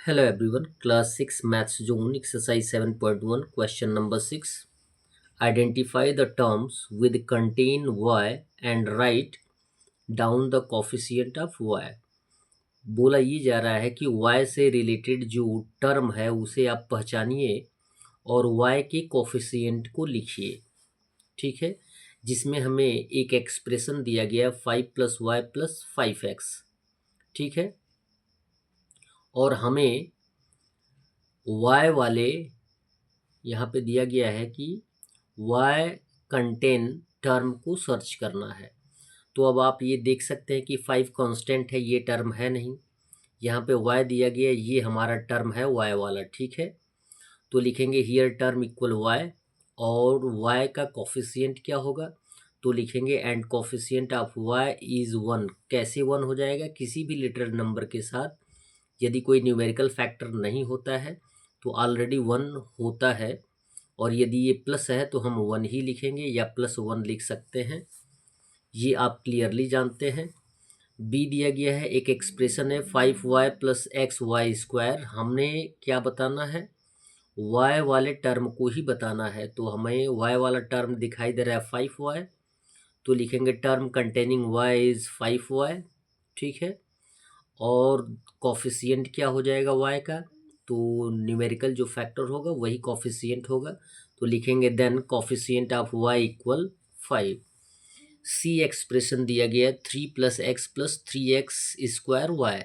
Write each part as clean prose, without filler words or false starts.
Hello everyone, class 6 maths zone exercise 7.1 question number 6. Identify the terms with contain y and write down the coefficient of y. बोला ये जा रहा है कि y से related जो टर्म है उसे आप पहचानिए और y के कोफिशिएंट को लिखिए। ठीक है, जिसमें हमें एक एक्सप्रेशन दिया गया है 5 + y + 5x। ठीक है, और हमें y वाले यहाँ पे दिया गया है कि y कंटेन टर्म को सर्च करना है। तो अब आप ये देख सकते हैं कि 5 कांस्टेंट है, ये टर्म है नहीं। यहाँ पे y दिया गया, ये हमारा टर्म है y वाला। ठीक है, तो लिखेंगे हियर टर्म इक्वल y और y का कोफिशिएंट क्या होगा, तो लिखेंगे and coefficient of y is 1। कैसे 1 हो जाएगा? किसी भी लिटरल नंबर के साथ यदि कोई न्यूमेरिकल फैक्टर नहीं होता है तो ऑलरेडी 1 होता है, और यदि ये प्लस है तो हम 1 ही लिखेंगे या +1 लिख सकते हैं। ये आप क्लियरली जानते हैं। बी दिया गया है, एक एक्सप्रेशन है 5y + xy²। हमने क्या बताना है? y वाले टर्म को ही बताना है। तो हमें y वाला टर्म दिखाई दे रहा है 5y, तो लिखेंगे term containing y is 5y। ठीक है, और कोफिशिएंट क्या हो जाएगा y का? तो न्यूमेरिकल जो फैक्टर होगा वही कोफिशिएंट होगा, तो लिखेंगे then coefficient of y equal 5। C expression दिया गया है 3 + x + 3x² y।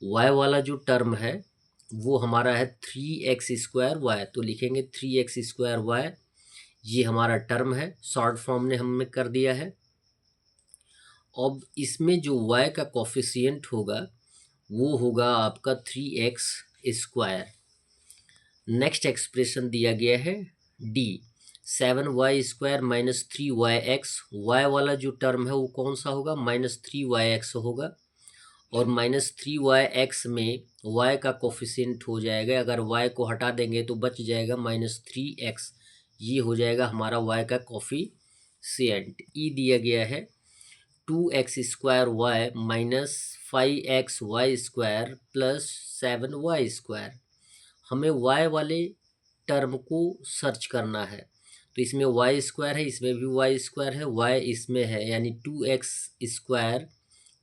y वाला जो टर्म है वो हमारा है 3x² y, तो लिखेंगे 3x² y। ये हमारा टर्म है, शॉर्ट फॉर्म ने हमने कर दिया है। अब इसमें जो y का कोफिशिएंट होगा वो होगा आपका 3x²। नेक्स्ट एक्सप्रेशन दिया गया है डी 7y² - 3yx। y वाला जो टर्म है वो कौन सा होगा? -3yx होगा, और -3yx में y का कोफिशिएंट हो जाएगा। अगर y को हटा देंगे तो बच जाएगा -3x। ये हो जाएगा हमारा y का कोफिशिएंट। ई दिया गया है 2x² y - 5xy² + 7y²। हमें y वाले टर्म को सर्च करना है, तो इसमें y² है, इसमें भी y² है, y इसमें है, यानी 2x²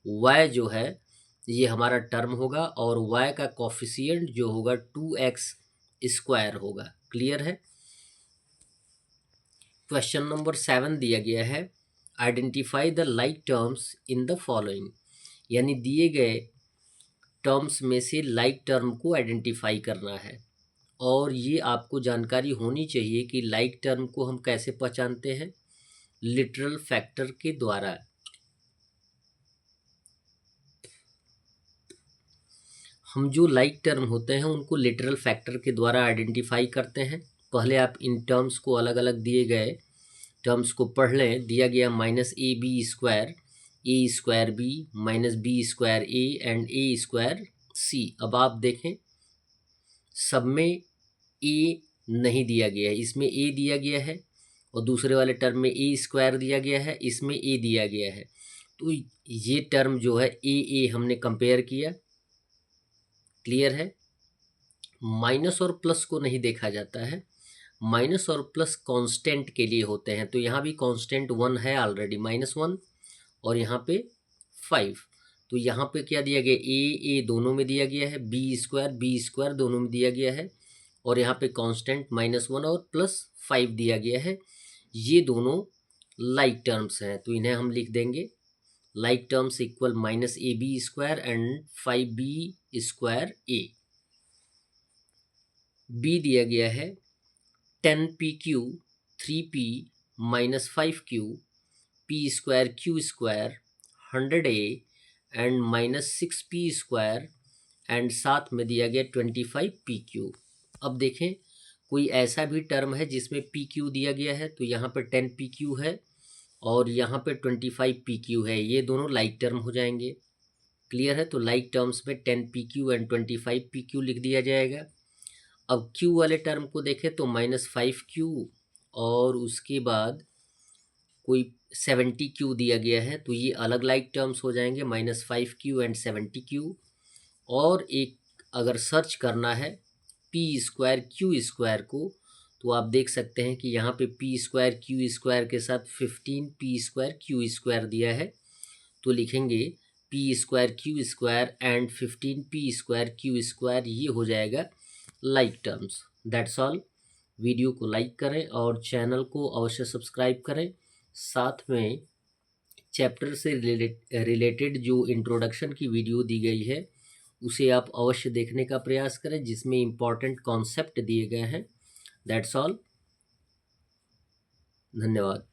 y जो है ये हमारा टर्म होगा, और y का कोफिशिएंट जो होगा 2x² होगा। क्लियर है? क्वेश्चन नंबर 7 दिया गया है identify the like terms in the following, यानी दिए गए टर्म्स में से लाइक टर्म को आइडेंटिफाई करना है। और ये आपको जानकारी होनी चाहिए कि लाइक टर्म को हम कैसे पहचानते हैं? लिटरल फैक्टर के द्वारा। हम जो लाइक टर्म होते हैं उनको लिटरल फैक्टर के द्वारा आइडेंटिफाई करते हैं। पहले आप इन टर्म्स को अलग अलग दिए गए टर्म्स को पढ़ लें। दिया गया -ab² a²b -b² and a²c। अब आप देखें, सब में ए नहीं दिया गया है, इसमें ए दिया गया है, और दूसरे वाले टर्म में a² दिया गया है, इसमें ए दिया गया है। तो ये टर्म जो है ए हमने कंपेयर किया। क्लियर है? माइनस और प्लस को नहीं देखा जाता है, माइनस और प्लस कांस्टेंट के लिए होते हैं। तो यहाँ भी कांस्टेंट 1 है ऑलरेडी, -1, और यहाँ पे 5। तो यहाँ पे क्या दिया गया? ए दोनों में दिया गया है, b² दोनों में दिया गया है, और यहाँ पे कांस्टेंट -1 और +5 दिया गया है। ये दोनों लाइक टर्म्स हैं, तो इन्हें हम लिख देंगे like terms equal -ab² and 5b²a। B दिया गया है 10pq 3p -5q p²q² 100a and -6p² and साथ में दिया गया 25pq। अब देखें, कोई ऐसा भी टर्म है जिसमें pq दिया गया है, तो यहाँ पे 10pq है और यहाँ पे 25pq है। ये दोनों लाइक टर्म हो जाएंगे। क्लियर है? तो लाइक टर्म्स में 10pq एंड 25pq लिख दिया जाएगा। अब q वाले टर्म को देखें तो -5q और उसके बाद कोई 70q दिया गया है, तो ये अलग लाइक टर्म्स हो जाएंगे, -5q एंड 70q। और एक अगर सर्च करना है पी स्क्वायर क्यू स्क्वायर को, तो आप देख सकते हैं कि यहाँ पे पी स्क्वायर क्यू स्क्वायर के साथ 15 पी स्क्वायर क्यू स्क्वायर दिया है। तो लिखेंगे P square Q square and 15 P square Q square, ये हो जाएगा like terms. That's all. Video को लाइक करें और चैनल को अवश्य सब्सक्राइब करें। साथ में चैप्टर से रिलेटेड जो इंट्रोडक्शन की वीडियो दी गई है उसे आप अवश्य देखने का प्रयास करें, जिसमें इम्पॉर्टेंट कॉन्सेप्ट दिए गए हैं। That's all. धन्यवाद।